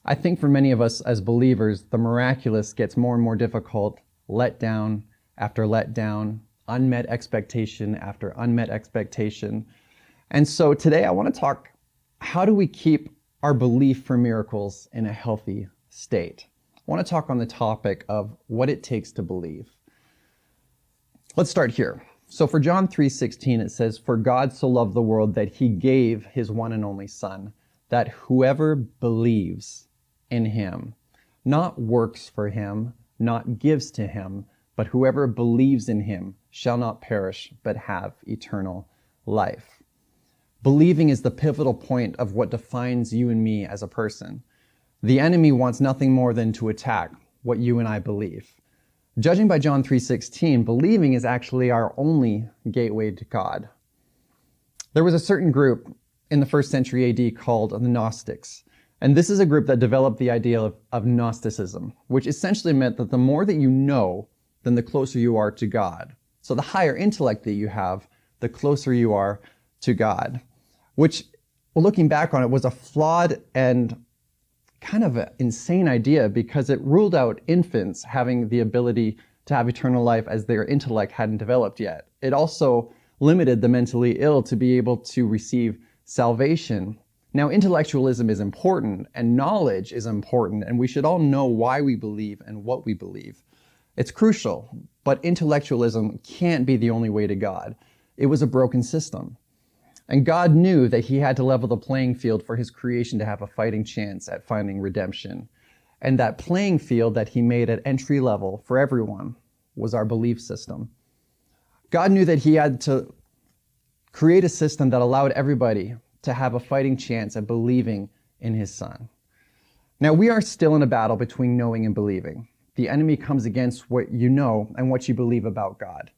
I think for many of us as believers, the miraculous gets more and more difficult, letdown after letdown, unmet expectation after unmet expectation. And so today I want to talk, how do we keep our belief for miracles in a healthy state? I want to talk on the topic of what it takes to believe. Let's start here. So for John 3:16, it says, "For God so loved the world that he gave his one and only Son, that whoever believes in him, not works for him, not gives to him, but whoever believes in him shall not perish, but have eternal life." Believing is the pivotal point of what defines you and me as a person. The enemy wants nothing more than to attack what you and I believe. Judging by John 3:16, believing is actually our only gateway to God. There was a certain group in the 1st century AD called the Gnostics. And this is a group that developed the idea of Gnosticism, which essentially meant that the more that you know, then the closer you are to God. So the higher intellect that you have, the closer you are to God, which, well, looking back on it, was a flawed and kind of an insane idea because it ruled out infants having the ability to have eternal life as their intellect hadn't developed yet. It also limited the mentally ill to be able to receive salvation. Now, intellectualism is important and knowledge is important, and we should all know why we believe and what we believe. It's crucial, but intellectualism can't be the only way to God. It was a broken system. And God knew that he had to level the playing field for his creation to have a fighting chance at finding redemption. And that playing field that he made at entry level for everyone was our belief system. God knew that he had to create a system that allowed everybody to have a fighting chance at believing in his Son. Now, we are still in a battle between knowing and believing. The enemy comes against what you know and what you believe about God.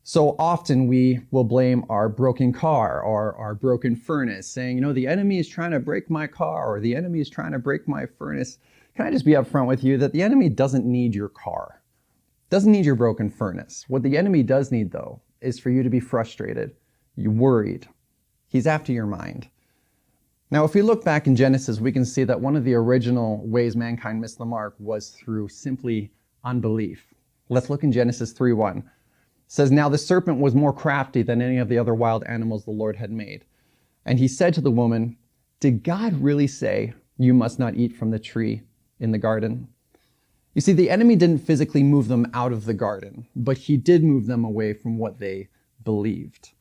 So often we will blame our broken car or our broken furnace, saying, the enemy is trying to break my car, or the enemy is trying to break my furnace. Can I just be upfront with you that the enemy doesn't need your car, doesn't need your broken furnace. What the enemy does need, though, is for you to be frustrated, you're worried. He's after your mind. Now, if we look back in Genesis, we can see that one of the original ways mankind missed the mark was through simply unbelief. Let's look in Genesis 3:1. It says, "Now the serpent was more crafty than any of the other wild animals the Lord had made. And he said to the woman, 'Did God really say you must not eat from the tree in the garden?'" You see, the enemy didn't physically move them out of the garden, but he did move them away from what they believed.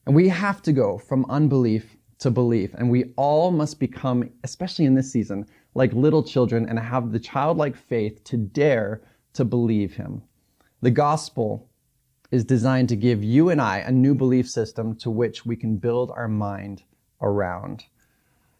And we have to go from unbelief to belief. And we all must become, especially in this season, like little children and have the childlike faith to dare to believe him. The gospel is designed to give you and I a new belief system to which we can build our mind around.